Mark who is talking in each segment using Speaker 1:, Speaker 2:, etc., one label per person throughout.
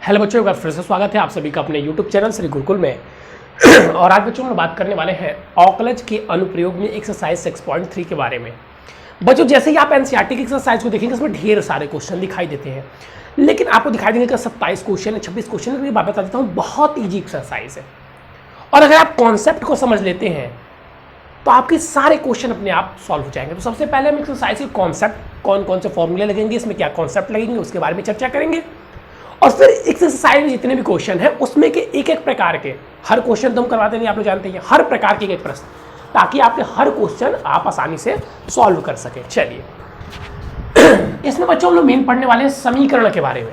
Speaker 1: Hello बच्चों, एक बार फिर से स्वागत है आप सभी का अपने YouTube चैनल श्री गुरुकुल में। और आज बच्चों हम बात करने वाले हैं औकलज के अनुप्रयोग में एक्सरसाइज 6.3 के बारे में। बच्चों जैसे ही आप एनसीईआरटी की एक्सरसाइज को देखेंगे इसमें ढेर सारे क्वेश्चन दिखाई देते हैं, लेकिन आपको दिखाई देंगे कि 27 क्वेश्चन है, 26 क्वेश्चन है। बात बता देता हूँ, बहुत ईजी एक्सरसाइज है और अगर आप कॉन्सेप्ट को समझ लेते हैं तो आपके सारे क्वेश्चन अपने आप सॉल्व हो जाएंगे। तो सबसे पहले हम एक्सरसाइज के कॉन्सेप्ट, कौन कौन से फॉर्मूले लगेंगे, इसमें क्या कॉन्सेप्ट लगेंगे, उसके बारे में चर्चा करेंगे। और फिर एक्सरसाइज में जितने भी क्वेश्चन हैं उसमें के एक एक प्रकार के, हर क्वेश्चन तो हम करवाते नहीं, आप लोग जानते हैं, हर प्रकार के एक प्रश्न, ताकि आपके हर क्वेश्चन आप आसानी से सॉल्व कर सकें। चलिए इसमें बच्चों हम लोग मेन पढ़ने वाले हैं समीकरण के बारे में,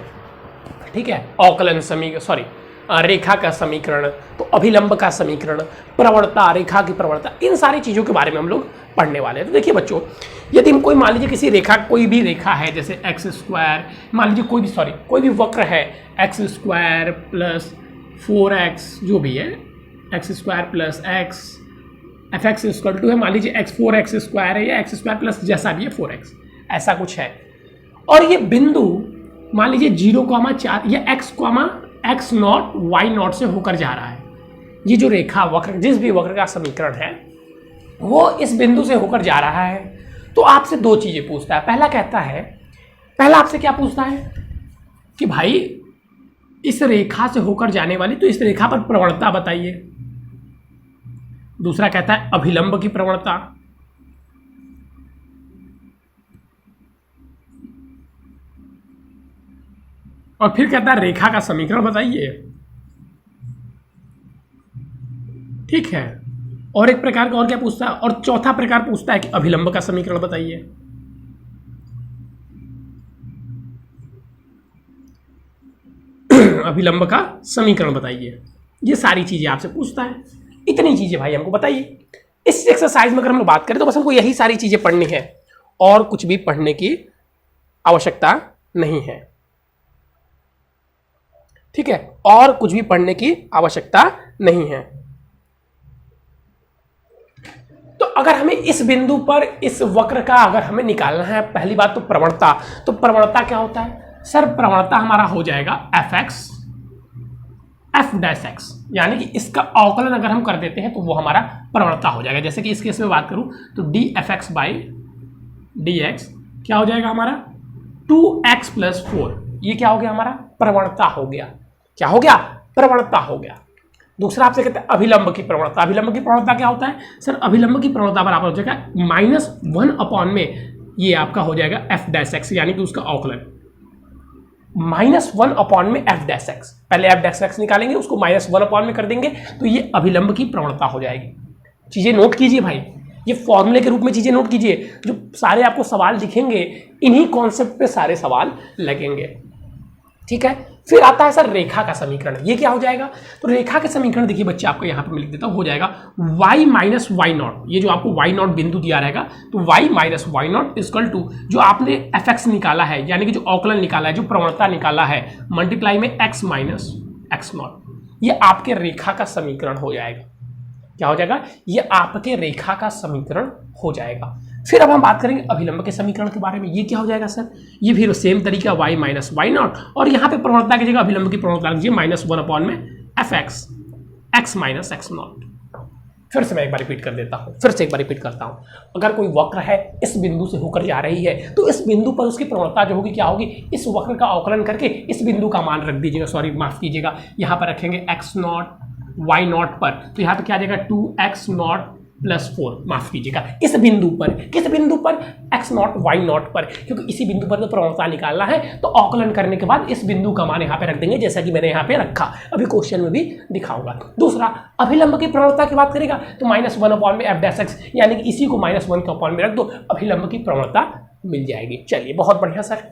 Speaker 1: ठीक है। अवकलन रेखा का समीकरण, तो अभिलंब का समीकरण, प्रवणता, रेखा की प्रवणता, इन सारी चीज़ों के बारे में हम लोग पढ़ने वाले हैं। तो देखिए बच्चों, यदि हम कोई मान लीजिए किसी रेखा, कोई भी रेखा है जैसे एक्स स्क्वायर, मान लीजिए कोई भी वक्र है एक्स स्क्वायर प्लस 4x, जो भी है X square plus X, F X equal to है, मान लीजिए एक्स 4x स्क्वायर है या एक्स स्क्वायर प्लस जैसा भी है 4x, ऐसा कुछ है। और ये बिंदु मान लीजिए 0,4 या x नॉट y नॉट से होकर जा रहा है। ये जो रेखा वक्र, जिस भी वक्र का समीकरण है वो इस बिंदु से होकर जा रहा है। तो आपसे दो चीजें पूछता है। पहला आपसे क्या पूछता है कि भाई इस रेखा से होकर जाने वाली, तो इस रेखा पर प्रवणता बताइए। दूसरा कहता है अभिलंब की प्रवणता। और फिर कहता है रेखा का समीकरण बताइए, ठीक है। और एक प्रकार का और क्या पूछता है, और चौथा प्रकार पूछता है कि अभिलंब का समीकरण बताइए। अभिलंब का समीकरण बताइए। ये सारी चीजें आपसे पूछता है। इतनी चीजें भाई हमको बताइए। इस एक्सरसाइज में अगर हम बात करें तो बस हमको यही सारी चीजें पढ़नी है और कुछ भी पढ़ने की आवश्यकता नहीं है, ठीक है। और कुछ भी पढ़ने की आवश्यकता नहीं है। तो अगर हमें इस बिंदु पर इस वक्र का अगर हमें निकालना है, पहली बात तो प्रवणता। तो प्रवणता क्या होता है सर? प्रवणता हमारा हो जाएगा f डैश x, यानी कि इसका अवकलन अगर हम कर देते हैं तो वो हमारा प्रवणता हो जाएगा। जैसे कि इस केस में बात करूं तो dfx बाई dx क्या हो जाएगा हमारा 2x प्लस 4। ये क्या हो गया हमारा? प्रवणता हो गया। क्या हो गया? प्रवणता हो गया। दूसरा आपसे कहते हैं अभिलंब की प्रवणता। अभिलंब की प्रवणता क्या होता है सर? अभिलंब की प्रवणता बराबर हो जाएगा -1 में ये आपका हो जाएगा f डैश x, यानी कि उसका अवकलन -1 में f डैश x। पहले f डैश x निकालेंगे, उसको -1 में कर देंगे तो ये अभिलंब की प्रवणता हो जाएगी। चीजें नोट कीजिए भाई, ये फॉर्मूले के रूप में चीजें नोट कीजिए। जो सारे आपको सवाल दिखेंगे इन्हीं कॉन्सेप्ट पे सारे सवाल लगेंगे, ठीक है। फिर आता है सर रेखा का समीकरण। ये क्या हो जाएगा? तो रेखा का समीकरण देखिए बच्चे, आपको यहाँ पे मैं लिख देता हूँ, हो जाएगा y माइनस वाई नॉट। ये जो आपको y नॉट बिंदु दिया रहेगा तो y minus Y not equal to जो आपने fx निकाला है, यानी कि जो अवकलन निकाला है, जो प्रवणता निकाला है, मल्टीप्लाई में x माइनस एक्स नॉट। ये आपके रेखा का समीकरण हो जाएगा। क्या हो जाएगा? ये आपके रेखा का समीकरण हो जाएगा। फिर अब हम बात करेंगे अभिलंब के समीकरण के बारे में। ये क्या हो जाएगा सर? ये भी सेम तरीका y माइनस वाई नॉट, और यहाँ पे प्रवणता की जगह अभिलंब की प्रवणता लीजिए -1 में fx x minus x not. फिर से मैं एक बार रिपीट कर देता हूँ, फिर से एक बार रिपीट करता हूँ। अगर कोई वक्र है इस बिंदु से होकर जा रही है तो इस बिंदु पर उसकी प्रवणता जो होगी क्या होगी? इस वक्र का अवकलन करके इस बिंदु का मान रख दीजिएगा, सॉरी माफ कीजिएगा, यहाँ पर रखेंगे x नॉट y नॉट पर, तो यहाँ पे क्या आ जाएगा 2x नॉट प्लस 4, माफ कीजिएगा, इस बिंदु पर। किस बिंदु पर? x नॉट y नॉट पर, क्योंकि इसी बिंदु पर तो प्रवणता निकालना है। तो अवकलन करने के बाद इस बिंदु का मान यहाँ पे रख देंगे, जैसा कि मैंने यहाँ पे रखा, अभी क्वेश्चन में भी दिखाऊंगा। दूसरा अभिलंब की प्रवणता की बात करेगा तो -1 में f डैश x, यानी कि इसी को -1 में रख दो, अभिलंब की प्रवणता मिल जाएगी। चलिए बहुत बढ़िया सर।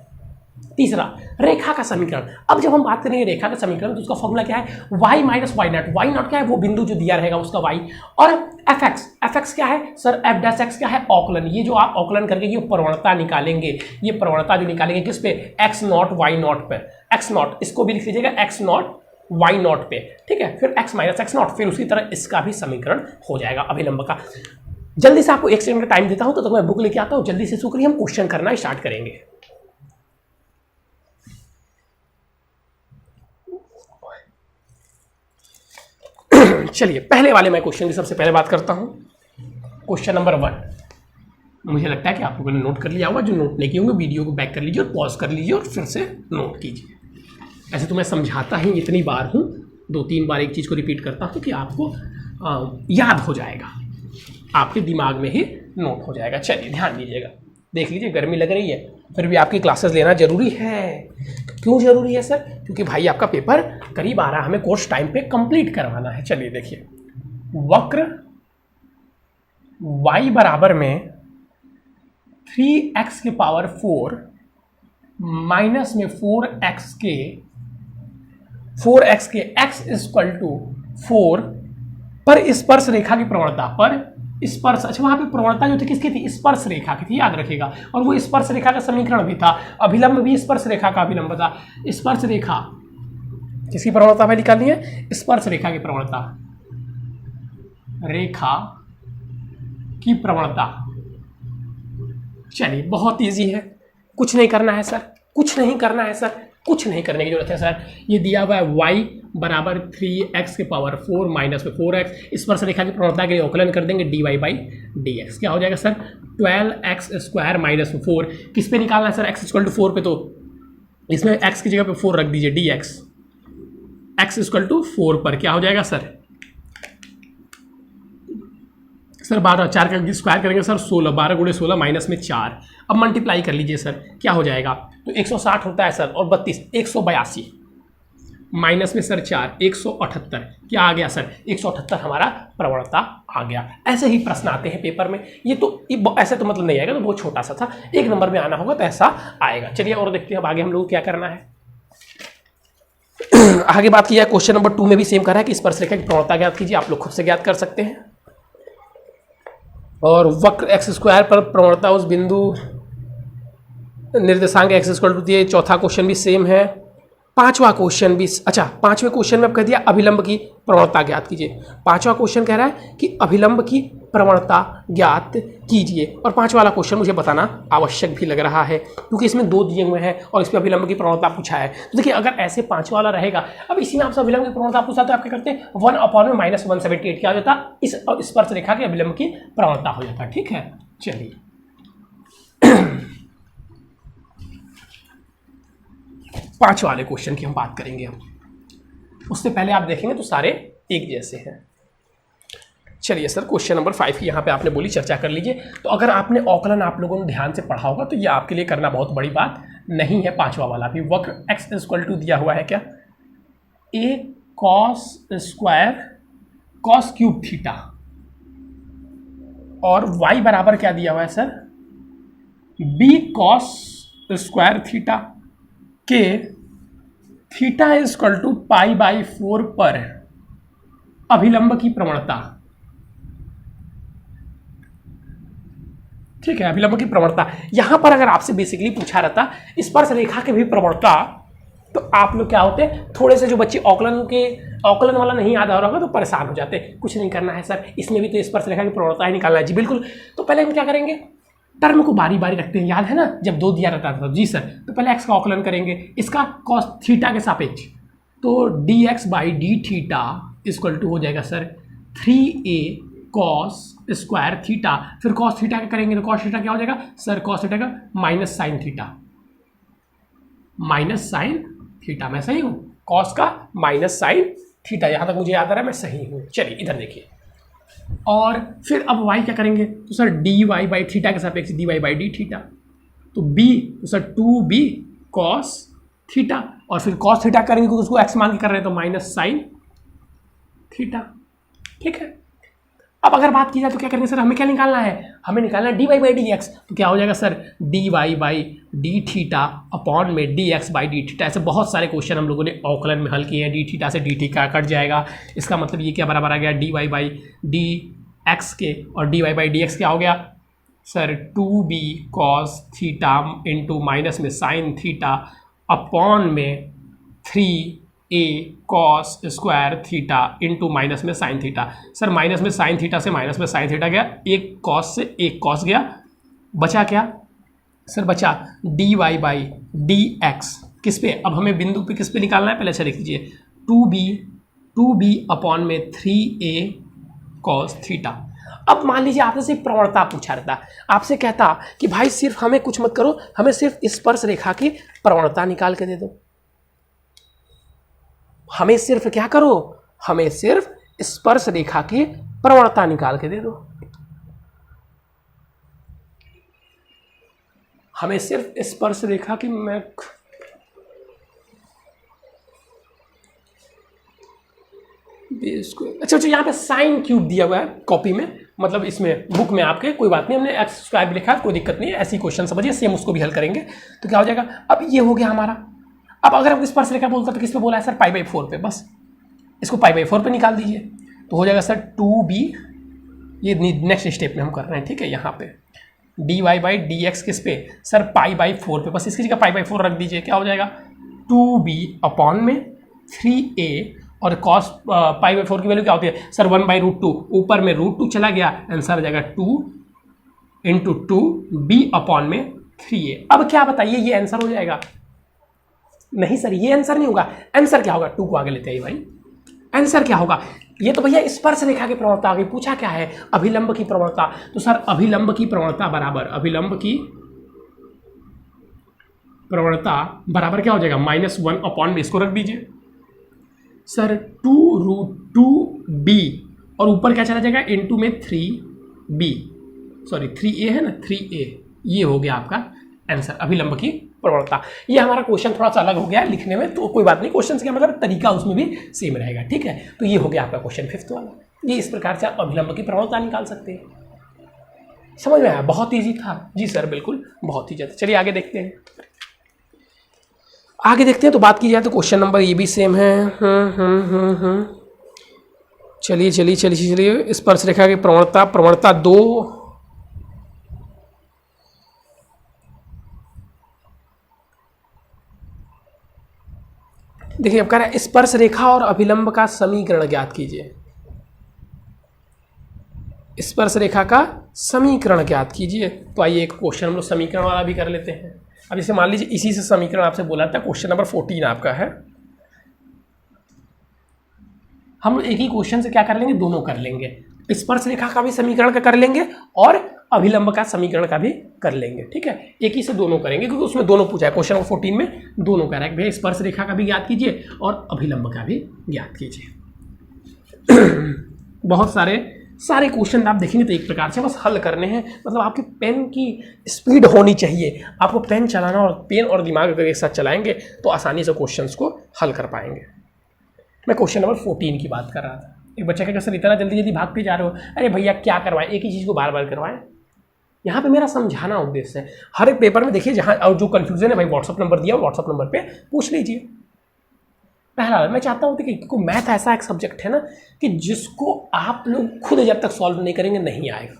Speaker 1: तीसरा रेखा का समीकरण। अब जब हम बात करेंगे रेखा का समीकरण तो उसका फॉर्मूला क्या है? y minus Y not. Y not क्या है? वो बिंदु जो दिया रहेगा उसका y, और fx क्या है सर? f डैश x क्या है? अवकलन। ये जो आप अवकलन करके ये प्रवणता निकालेंगे, ये प्रवणता जो निकालेंगे किस पे? x नॉट y नॉट पे। x नॉट इसको भी लिख लीजिएगा x नॉट y नॉट पे, ठीक है। फिर x माइनस एक्स नॉट, फिर उसी तरह इसका भी समीकरण हो जाएगा अभिलंब का। जल्दी से आपको 1 सेकंड का टाइम देता हूं तो मैं बुक लेके आता हूं, जल्दी से शुक्रिया, हम क्वेश्चन करना स्टार्ट करेंगे। चलिए पहले वाले मैं क्वेश्चन की सबसे पहले बात करता हूँ। क्वेश्चन नंबर 1, मुझे लगता है कि आप लोगों ने नोट कर लिया होगा। जो नोट नहीं किए होंगे वीडियो को बैक कर लीजिए और पॉज कर लीजिए और फिर से नोट कीजिए। ऐसे तो मैं समझाता ही इतनी बार हूँ, 2-3 बार एक चीज़ को रिपीट करता हूँ कि आपको याद हो जाएगा, आपके दिमाग में ही नोट हो जाएगा। चलिए ध्यान दीजिएगा, देख लीजिए गर्मी लग रही है फिर भी आपकी क्लासेस लेना जरूरी है। क्यों जरूरी है सर? क्योंकि भाई आपका पेपर करीब आ रहा है, हमें कोर्स टाइम पे कंप्लीट करवाना है। चलिए देखिए, वक्र y बराबर में 3x के पावर 4 माइनस में 4x के x इक्वल टू 4 पर स्पर्श रेखा की प्रवणता पर स्पर्श, अच्छा वहां पे प्रवणता जो थी किसकी थी? स्पर्श रेखा की थी, याद रखिएगा। और वो स्पर्श रेखा का समीकरण भी था, अभिलंब भी स्पर्श रेखा का अभिलंब था। स्पर्श रेखा किसकी प्रवणता में निकालनी है? स्पर्श रेखा की प्रवणता, रेखा की प्रवणता। चलिए बहुत इजी है, कुछ नहीं करना है सर, कुछ नहीं करना है सर, कुछ नहीं करने की जरूरत है सर। ये दिया हुआ है y बराबर 3x के पावर 4 माइनस में 4x, स्पर्श रेखा की प्रवणता के लिए अवकलन कर देंगे dy बाई dx। क्या हो जाएगा सर? 12x स्क्वायर माइनस में 4। किस पे निकालना है सर? x इक्वल टू 4 पे, तो इसमें x की जगह पे 4 रख दीजिए, dx x इक्वल टू 4 पर क्या हो जाएगा सर? 12, 4 का स्क्वायर करेंगे सर 16, 12 गुणे 16 माइनस में 4। अब मल्टीप्लाई कर लीजिए सर, क्या हो जाएगा? तो 160 होता है सर, और 32 182 माइनस में सर 4 178। क्या आ गया सर? 178 हमारा प्रवणता आ गया। ऐसे ही प्रश्न आते हैं पेपर में। ये ऐसे तो मतलब नहीं आएगा, तो बहुत छोटा सा था, 1 नंबर में आना होगा तो ऐसा आएगा। चलिए और देखते हैं अब आगे हम लोग क्या करना है। आगे बात किया क्वेश्चन नंबर 2 में भी सेम करा है कि स्पर्श रेखा की प्रवणता ज्ञात कीजिए। आप लोग खुद से ज्ञात कर सकते हैं। और वक्र एक्स स्क्वायर पर प्रवणता उस बिंदु निर्देशांक एक्स इक्वल टू दिए। चौथा क्वेश्चन भी सेम है। पांचवा क्वेश्चन भी, अच्छा पांचवें क्वेश्चन में अब कह दिया अभिलंब की प्रवणता ज्ञात कीजिए। पांचवा क्वेश्चन कह रहा है कि अभिलंब की प्रवणता ज्ञात कीजिए, और पांचवा वाला क्वेश्चन मुझे बताना आवश्यक भी लग रहा है क्योंकि इसमें 2 दिए हुए हैं और इस पर अभिलंब की प्रवणता पूछा है। तो देखिए अगर ऐसे पांचवा वाला रहेगा, अब इसी में आपसे अभिलंब की प्रवणता पूछा तो आप क्या करते हैं? 1/-178 क्या हो जाता? इस स्पर्श रेखा के अभिलंब की प्रवणता हो जाता। ठीक है, चलिए पांचवा वाले क्वेश्चन की हम बात करेंगे। हम उससे पहले आप देखेंगे तो सारे एक जैसे हैं। चलिए सर क्वेश्चन नंबर 5 की यहाँ पे आपने बोली चर्चा कर लीजिए। तो अगर आपने अवकलन आप लोगों ने ध्यान से पढ़ा होगा तो ये आपके लिए करना बहुत बड़ी बात नहीं है। पांचवा वाला भी वक्र x इक्वल टू दिया हुआ है क्या? a cos square cos cube theta, और y बराबर क्या दिया हुआ है sir? b cos square theta के थीटा इक्वल टू π/4 पर अभिलंब की प्रवणता। ठीक है, अभिलंब की प्रवणता। यहां पर अगर आपसे बेसिकली पूछा रहता स्पर्श रेखा के भी प्रवणता, तो आप लोग क्या होते? थोड़े से जो बच्चे औकलन वाला नहीं याद आ रहा होगा तो परेशान हो जाते। कुछ नहीं करना है सर, इसमें भी तो स्पर्श रेखा की प्रवणता ही निकालना है। जी बिल्कुल। तो पहले हम क्या करेंगे? टर्म को बारी बारी रखते हैं, याद है ना? जब 2 दिया रहता था। जी सर, तो पहले x का औकलन करेंगे, इसका cos थीटा के सापेक्ष, तो dx by D theta equal to हो जाएगा sir 3a cos square theta. फिर cos थीटा का करेंगे तो cos थीटा क्या हो जाएगा सर? cos थीटा का minus sine theta, minus sine theta. मैं सही हूँ? cos का माइनस साइन थीटा, यहाँ तक मुझे याद आ रहा है मैं सही हूँ। चलिए इधर देखिए, और फिर अब y क्या करेंगे? तो सर dy बाई थीटा के सापेक्ष dy बाई डी थीटा, तो b तो सर 2b cos थीटा, और फिर cos थीटा करेंगे क्योंकि उसको x मान के कर रहे हैं तो माइनस साइन थीटा। ठीक है, अब अगर बात की जाए तो क्या करेंगे सर? हमें क्या निकालना है? हमें निकालना है dy बाई डी एक्स। तो क्या हो जाएगा sir? dy by D theta upon में dx बाई डी थीटा। ऐसे बहुत सारे क्वेश्चन हम लोगों ने अवकलन में हल किए हैं। डी थीटा से डी थीटा कट जाएगा, इसका मतलब ये क्या बराबर आ गया? dy बाई डी एक्स के, और dy बाई डी एक्स क्या हो गया sir? 2b cos theta into minus में साइन थीटा अपॉन में 3a cos square theta into minus में साइन थीटा। सर माइनस में साइन थीटा से माइनस में साइन थीटा गया, एक cos से एक cos गया, बचा क्या सर? बचा dy बाई डी एक्स। किस पे? अब हमें बिंदु पे किस पे निकालना है? पहले अच्छा लिख लीजिए 2b 2b अपॉन में 3a cos थीटा। अब मान लीजिए आपसे सिर्फ प्रवणता पूछा रहता, आपसे कहता कि भाई सिर्फ हमें कुछ मत करो, हमें सिर्फ स्पर्श रेखा की प्रवणता निकाल के दे दो। हमें सिर्फ क्या करो, हमें सिर्फ स्पर्श रेखा की प्रवणता निकाल के दे दो। हमें सिर्फ स्पर्श रेखा की मैं अच्छा यहाँ पे साइन क्यूब दिया हुआ है कॉपी में, मतलब इसमें बुक में आपके, कोई बात नहीं, हमने एक्स स्क्वायर लिखा, कोई दिक्कत नहीं है, ऐसी क्वेश्चन समझिए, सेम उसको भी हल करेंगे। तो क्या हो जाएगा, अब ये हो गया हमारा। अब अगर हम स्पर्श रेखा बोलते तो किस पे बोला है सर, π/4 पे, बस इसको π/4 पे निकाल दीजिए तो हो जाएगा सर 2b, ये नेक्स्ट स्टेप में हम कर रहे हैं, ठीक है, यहाँ पे dy/dx किस पे सर, π/4 पे, बस इसकी जगह π/4 रख दीजिए, क्या हो जाएगा 2b अपॉन में 3a, और cos π/4 की वैल्यू क्या होती है सर, 1/√2, ऊपर में √2 चला गया, आंसर आ जाएगा 2 × 2b अपॉन में 3a। अब क्या बताइए, ये आंसर हो जाएगा? नहीं सर, ये आंसर नहीं होगा। आंसर क्या होगा, 2 को आगे लेते हैं भाई, आंसर क्या होगा, ये तो भैया स्पर्श रेखा की प्रवणता आगे पूछा क्या है, अभिलंब की प्रवणता। तो सर अभिलंब की प्रवणता बराबर, अभिलंब की प्रवणता बराबर क्या हो जाएगा, -1 अपॉन में, इसको रख दीजिए सर 2√2b, और ऊपर क्या चला जाएगा इनटू में 3b, सॉरी 3a है ना, 3a, ये हो गया आपका आंसर, अभिलंब की प्रवणता। ये हमारा क्वेश्चन थोड़ा सा अलग हो गया लिखने में, तो कोई बात नहीं, क्वेश्चन का मतलब तरीका उसमें भी सेम रहेगा, ठीक है। तो ये हो गया आपका क्वेश्चन 5th वाला। ये इस प्रकार से आप अभिलंब की प्रवणता निकाल सकते हैं। समझ में आया, बहुत ईजी था जी सर, बिल्कुल बहुत ही ज़्यादा। चलिए आगे देखते हैं, आगे देखते हैं। तो बात की जाए तो क्वेश्चन नंबर ये भी सेम है। चलिए चलिए चलिए चलिए, स्पर्श रेखा की प्रवणता, प्रवणता 2, देखिए अब कह रहा है स्पर्श रेखा और अभिलंब का समीकरण ज्ञात कीजिए। स्पर्श रेखा का समीकरण ज्ञात कीजिए। तो आइए एक क्वेश्चन हम लोग समीकरण वाला भी कर लेते हैं। अब इसे मान लीजिए इसी से समीकरण आपसे बोला था, क्वेश्चन नंबर 14 आपका है। हम एक ही क्वेश्चन से क्या कर लेंगे, दोनों कर लेंगे, स्पर्श रेखा का भी समीकरण का कर लेंगे और अभिलंब का समीकरण का भी कर लेंगे, ठीक है। एक ही से दोनों करेंगे क्योंकि उसमें दोनों पूछा है, क्वेश्चन नंबर 14 में दोनों कह रहा है भैया स्पर्श रेखा का भी ज्ञात कीजिए और अभिलंब का भी ज्ञात कीजिए। बहुत सारे क्वेश्चन आप देखेंगे तो एक प्रकार से बस हल करने हैं, मतलब आपके पेन की स्पीड होनी चाहिए, आपको पेन चलाना और पेन और दिमाग अगर एक साथ चलाएंगे तो आसानी से क्वेश्चंस को हल कर पाएंगे। मैं क्वेश्चन नंबर 14 की बात कर रहा था। एक बच्चा क्या सर इतना जल्दी जल्दी भागते जा रहे हो, अरे भैया क्या करवाएं, एक ही चीज़ को बार बार करवाएं। यहाँ पे मेरा समझाना उद्देश्य है। हर एक पेपर में देखिए जहाँ और जो कन्फ्यूजन है भाई व्हाट्सअप नंबर दिया, व्हाट्सअप नंबर पे पूछ लीजिए। पहला मैं चाहता हूँ कि मैथ ऐसा एक सब्जेक्ट है ना कि जिसको आप लोग खुद जब तक सॉल्व नहीं करेंगे नहीं आएगा।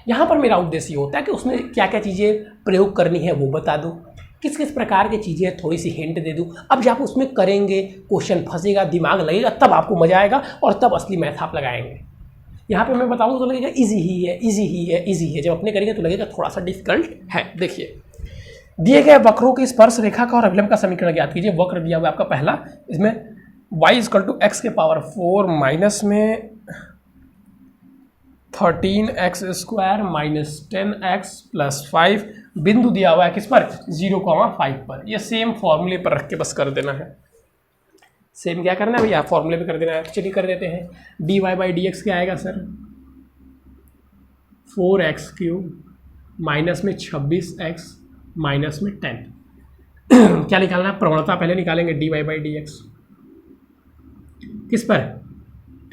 Speaker 1: यहाँ पर मेरा उद्देश्य ये होता है कि उसमें क्या क्या चीज़ें प्रयोग करनी है वो बता दूँ, किस किस प्रकार की चीज़ें थोड़ी सी हिंट दे दूँ। अब जब आप उसमें करेंगे, क्वेश्चन फंसेगा, दिमाग लगेगा, तब आपको मजा आएगा और तब असली मैथ आप लगाएंगे। यहाँ पे मैं बताऊँ तो लगेगा इजी ही है, इजी ही है, इजी है। जब अपने करेंगे तो लगेगा थोड़ा सा डिफिकल्ट है। देखिए दिए गए वक्रों की स्पर्श रेखा का और अभिलंब का समीकरण ज्ञात कीजिए। वक्र दिया हुआ आपका पहला, इसमें y = x⁴ माइनस में 13x² माइनस 10x + 5, बिंदु दिया हुआ है किस पर, 0,5 पर। ये सेम फॉर्मूले पर रख के बस कर देना है। सेम क्या करना है भैया, फॉर्मूले पे कर देना है। चलिए कर देते हैं। dy/dx क्या आएगा सर, 4x³ माइनस में 26x माइनस में 10। क्या निकालना है, प्रवणता पहले निकालेंगे। dy/dx किस पर,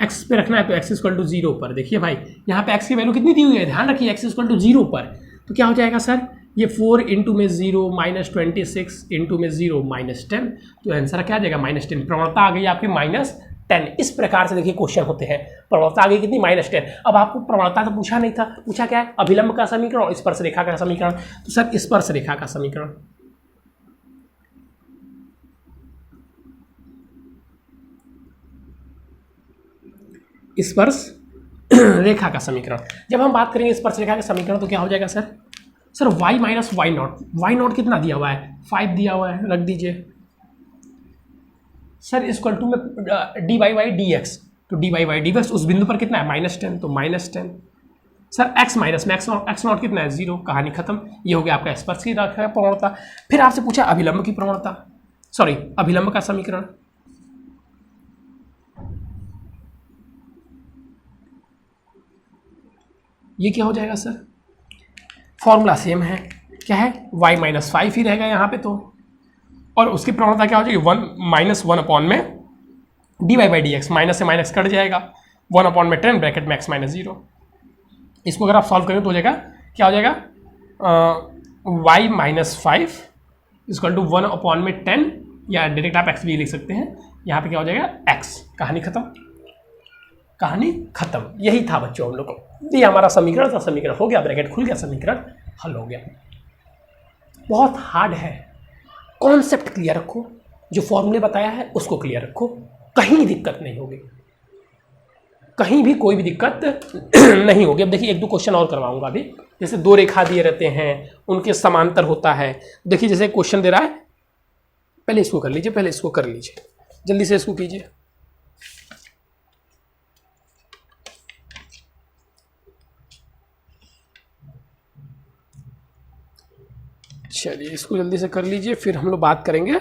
Speaker 1: x पे रखना है तो x = 0 पर। देखिए भाई यहाँ पे x की वैल्यू कितनी दी हुई है, ध्यान रखिए, x = 0 पर। तो क्या हो जाएगा सर, ये 4 × में 0 माइनस 26 × में 0 माइनस 10, तो आंसर क्या आ जाएगा -10। प्रवणता आ गई आपकी -10। इस प्रकार से देखिए क्वेश्चन होते हैं। प्रवणता आ गई कितनी, -10। अब आपको प्रवणता तो पूछा नहीं था, पूछा क्या है, अभिलंब का समीकरण और स्पर्श रेखा का समीकरण। तो सर स्पर्श रेखा का समीकरण, स्पर्श रेखा का समीकरण। जब हम बात करेंगे स्पर्श रेखा के समीकरण तो क्या हो जाएगा सर y - y0। y0 कितना दिया हुआ है, 5 दिया हुआ है, रख दीजिए। सर इक्वल टू में D Y by D X, तो D Y by D X उस बिंदु पर कितना है -10, तो -10। सर एक्स माइनस में एक्स नॉट कितना है 0, कहानी खत्म। ये हो गया आपका स्पर्श की रेखा प्रवणता। फिर आपसे पूछा अभिलंब की प्रवणता, सॉरी अभिलंब का समीकरण। ये क्या हो जाएगा सर, फॉर्मूला सेम है, क्या है y-5 ही रहेगा यहाँ पे तो, और उसकी प्रवणता क्या हो जाएगी 1 अपॉन में D Y by D X, minus से माइनस कट जाएगा, 1 अपॉन में 10 ब्रैकेट में x माइनस 0। इसको अगर आप सॉल्व करें तो हो जाएगा, क्या हो जाएगा y-5 इक्वल टू 1 अपॉन में 10, या डायरेक्ट आप x भी लिख सकते हैं, यहाँ पे क्या हो जाएगा x, कहानी खत्म, कहानी खत्म। यही था बच्चों हम लोग को, ये हमारा समीकरण था, समीकरण हो गया, ब्रैकेट खुल गया, समीकरण हल हो गया। बहुत हार्ड है, कॉन्सेप्ट क्लियर रखो, जो फॉर्मूले बताया है उसको क्लियर रखो, कहीं दिक्कत नहीं होगी, कहीं भी कोई भी दिक्कत नहीं होगी। अब देखिए 1-2 क्वेश्चन और करवाऊंगा अभी, जैसे 2 रेखा दिए रहते हैं उनके समांतर होता है। देखिए जैसे क्वेश्चन दे रहा है, पहले इसको कर लीजिए, पहले इसको कर लीजिए, जल्दी से इसको कीजिए। चलिए इसको जल्दी से कर लीजिए, फिर हम लोग बात करेंगे।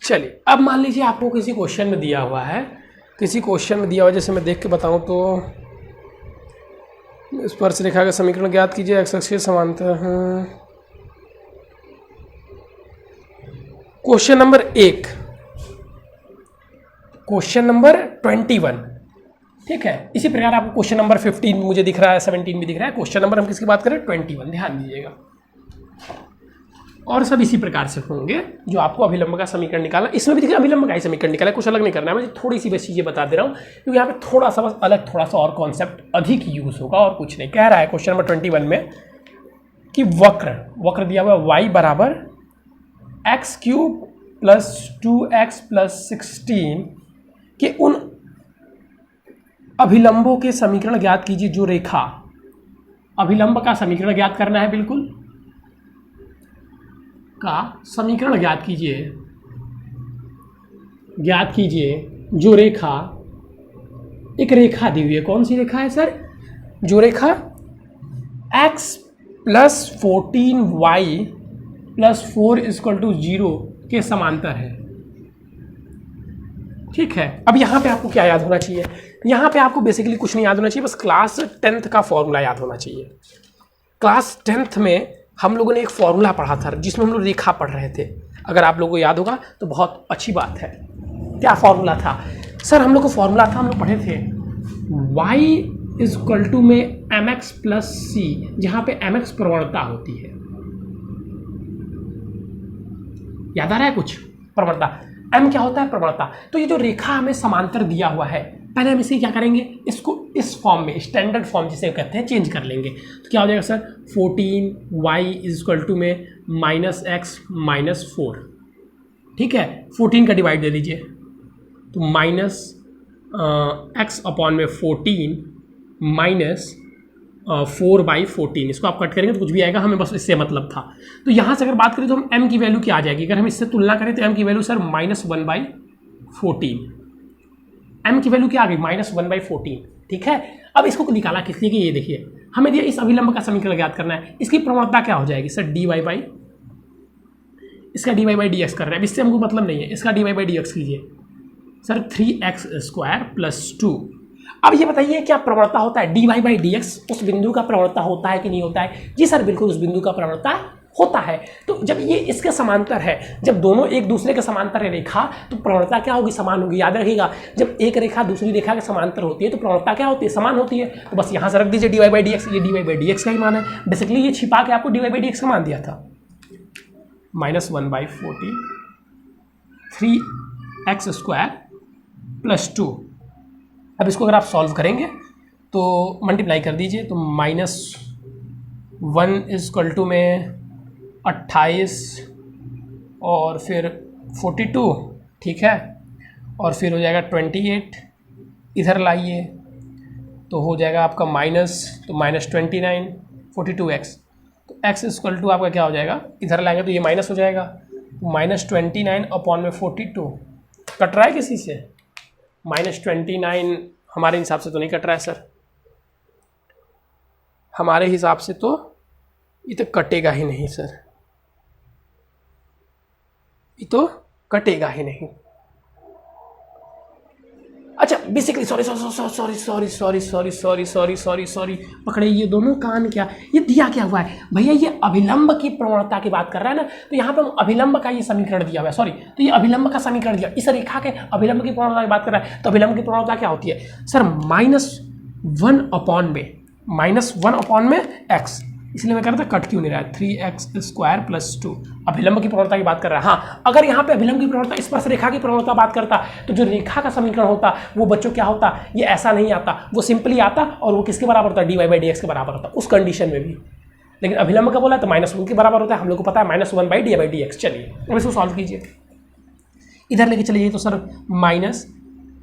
Speaker 1: चलिए अब मान लीजिए आपको किसी क्वेश्चन में दिया हुआ है, किसी क्वेश्चन में दिया हुआ, जैसे मैं देख के बताऊं तो स्पर्श रेखा का समीकरण ज्ञात कीजिए, एक्स अक्ष के समांतर है। क्वेश्चन नंबर 1, क्वेश्चन नंबर 21, ठीक है। इसी प्रकार आपको क्वेश्चन नंबर 15 मुझे दिख रहा है, 17 भी दिख रहा है। क्वेश्चन नंबर हम किसकी बात करें, 21, ध्यान दीजिएगा। और सब इसी प्रकार से होंगे जो आपको अभिलंब का समीकरण निकालना, इसमें भी देखिए अभिलंब का ही समीकरण निकाला, कुछ अलग नहीं करना है। मैं थोड़ी सी बस चीज़ें बता दे रहा हूँ क्योंकि यहाँ पे थोड़ा सा बस अलग, थोड़ा सा और कॉन्सेप्ट अधिक यूज होगा और कुछ नहीं। कह रहा है क्वेश्चन नंबर 21 में कि वक्र दिया हुआ y बराबर x³ + 2x + 16 के उन अभिलंबों के समीकरण ज्ञात कीजिए जो रेखा, अभिलंब का समीकरण ज्ञात करना है, बिल्कुल का समीकरण ज्ञात कीजिए जो रेखा, एक रेखा दी हुई है, कौन सी रेखा है सर, जो रेखा x + 14y + 4 = 0 के समांतर है, ठीक है। अब यहाँ पे आपको क्या याद होना चाहिए, यहाँ पे आपको बेसिकली कुछ नहीं याद होना चाहिए, बस क्लास 10th का फॉर्मूला याद होना चाहिए। क्लास 10th में हम लोगों ने एक फॉर्मूला पढ़ा था जिसमें हम लोग रेखा पढ़ रहे थे, अगर आप लोगों को याद होगा तो बहुत अच्छी बात है। क्या फॉर्मूला था सर, हम लोग को फॉर्मूला था, हम लोग पढ़े थे y = में mx + c, जहाँ पे mx प्रवणता होती है, याद आ रहा है कुछ, प्रवणता m क्या होता है, प्रवणता। तो ये जो रेखा हमें समांतर दिया हुआ है, पहले हम इसे क्या करेंगे, इसको इस फॉर्म में, स्टैंडर्ड फॉर्म जिसे कहते हैं, चेंज कर लेंगे। तो क्या हो जाएगा सर, 14y = में -x - 4, ठीक है। 14 का डिवाइड दे दीजिए, तो -x अपॉन में 14 - 4/14, इसको आप कट करेंगे तो कुछ भी आएगा, हमें बस इससे मतलब था। तो यहाँ से अगर बात करें तो हम m की वैल्यू क्या आ जाएगी, अगर हम इससे तुलना करें तो m की वैल्यू सर -1/14, m की वैल्यू क्या आ गई, -1/14, ठीक है। अब इसको निकाला किस लिए कि ये देखिए हमें दिया इस अभिलंब का समीकरण ज्ञात करना है, इसकी प्रवणता क्या हो जाएगी सर, इसका dy/dx कर रहे हैं, अब इससे हमको मतलब नहीं है, इसका dy/dx कीजिए सर, 3x² + 2। अब ये बताइए क्या प्रवणता होता है, dy/dx उस बिंदु का प्रवणता होता है कि नहीं होता है, जी सर बिल्कुल उस बिंदु का प्रवणता होता है। तो जब ये इसके समांतर है, जब दोनों एक दूसरे के समांतर है रेखा, तो प्रवणता क्या होगी? समान होगी। याद रखिएगा, जब एक रेखा दूसरी रेखा के समांतर होती है तो प्रवणता क्या होती है? समान होती है। तो बस यहाँ से रख दीजिए dy/dx, ये dy/dx का ही मान है। बेसिकली ये छिपा के आपको dy/dx का मान दिया था, -1/40 3x² + 2। अब इसको अगर आप सॉल्व करेंगे तो मल्टीप्लाई कर दीजिए, तो -1 = में 28 और फिर 42, ठीक है, और फिर हो जाएगा 28, इधर लाइए तो हो जाएगा आपका -29 42x, तो x = आपका क्या हो जाएगा? इधर लाएंगे तो ये माइनस हो जाएगा, -29/42 कट रहा है किसी से? -29 हमारे हिसाब से तो नहीं कट रहा है सर, हमारे हिसाब से तो ये तो कटेगा ही नहीं सर, ये तो कटेगा ही नहीं। अच्छा बेसिकली सॉरी पकड़े ये दोनों कान, क्या ये दिया क्या हुआ है भैया? ये अभिलंब की प्रवणता की बात कर रहा है ना, तो यहाँ पे अभिलंब का ये समीकरण दिया हुआ है, सॉरी, तो ये अभिलंब का समीकरण दिया, इस रेखा के अभिलंब की प्रवणता की बात कर रहा है। तो अभिलंब की प्रवणता क्या होती है सर? -1/में x, इसलिए मैं कह रहा था कट क्यों नहीं रहा है, 3x² + 2 अभिलंब की प्रवणता की बात कर रहा है। हाँ, अगर यहाँ पे अभिलंब की प्रवणता स्पर्श रेखा की प्रवणता बात करता तो जो रेखा का समीकरण होता वो बच्चों क्या होता? ये ऐसा नहीं आता, वो सिंपली आता और वो किसके बराबर होता? dy/dx के बराबर होता उस कंडीशन में भी। लेकिन अभिलंब का बोला तो -1 के बराबर होता है, हम लोग को पता है -1/dy/dx। चलिए अब इसको सॉल्व कीजिए, इधर लेके चलिए, तो सर माइनस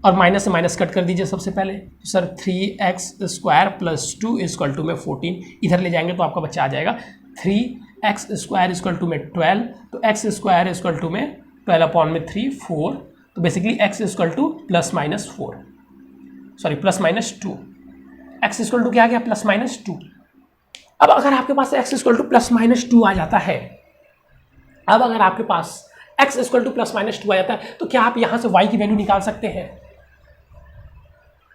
Speaker 1: और माइनस से माइनस कट कर दीजिए सबसे पहले, तो सर 3x² + 2 = में 14, इधर ले जाएंगे तो आपका बच्चा आ जाएगा 3x² = में 12, तो x² = में 12/3 4, तो बेसिकली x = +-4, सॉरी +-2, x = क्या आ गया? +-2। अब अगर आपके पास x = +-2 आ जाता है, अब अगर आपके पास x = +-2 आ जाता है तो क्या आप यहाँ से y की वैल्यू निकाल सकते हैं?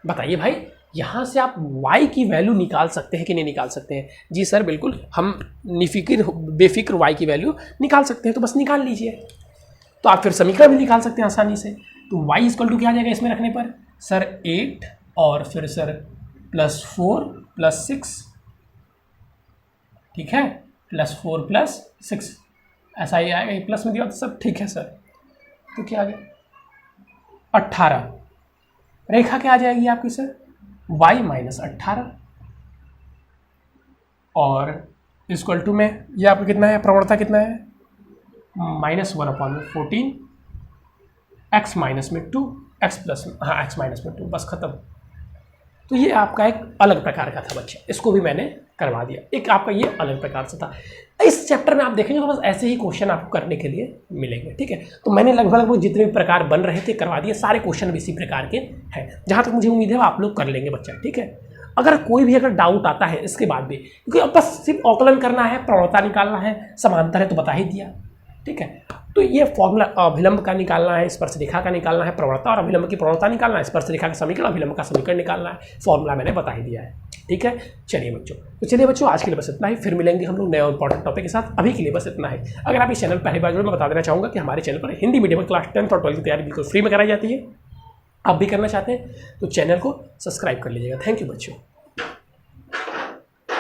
Speaker 1: बताइए भाई, यहाँ से आप y की वैल्यू निकाल सकते हैं कि नहीं निकाल सकते हैं? जी सर बिल्कुल, हम बेफिक्र y की वैल्यू निकाल सकते हैं, तो बस निकाल लीजिए। तो आप फिर समीकरण भी निकाल सकते हैं आसानी से। तो y = क्या आ जाएगा इसमें रखने पर? सर 8 और फिर सर +4 + 6, ठीक है, +4 + 6 ऐसा ही आएगा, ये प्लस में दिया तो सब ठीक है सर। तो क्या आ गया? 18। रेखा क्या आ जाएगी आपकी सर? y - 18 और = में ये आपका कितना है? प्रवणता कितना है? -1/14 x - 2 x - 2, बस खत्म। तो ये आपका एक अलग प्रकार का था बच्चा, इसको भी मैंने करवा दिया। एक आपका ये अलग प्रकार से था। इस चैप्टर में आप देखेंगे तो बस ऐसे ही क्वेश्चन आपको करने के लिए मिलेंगे, ठीक है। तो मैंने लगभग जितने भी प्रकार बन रहे थे करवा दिए, सारे क्वेश्चन भी इसी प्रकार के हैं। जहाँ तक मुझे उम्मीद है आप लोग कर लेंगे बच्चा, ठीक है। अगर कोई भी अगर डाउट आता है इसके बाद भी, क्योंकि अब बस सिर्फ आकलन करना है, प्रवणता निकालना है, समांतर है तो बता ही दिया, ठीक है। तो ये फॉर्मूला अभिलंब का निकालना है, स्पर्श रेखा का निकालना है, प्रवणता और अभिलंब की प्रवणता निकालना है, स्पर्श रेखा का समीकरण, अभिलंब का समीकरण निकालना है, फॉर्मूला मैंने बता ही दिया है, ठीक है। चलिए बच्चों आज के लिए बस इतना ही, फिर मिलेंगे हम लोग नए और इंपॉर्टेंट टॉपिक के साथ। अभी के लिए बस इतना है। अगर आप इस चैनल पहली बार जुड़े, मैं बता देना चाहूँगा कि हमारे चैनल पर हिंदी मीडियम क्लास 10th और 12th की तैयारी बिल्कुल फ्री में कराई जाती है। आप भी करना चाहते हैं तो चैनल को सब्सक्राइब कर लीजिएगा। थैंक यू बच्चों।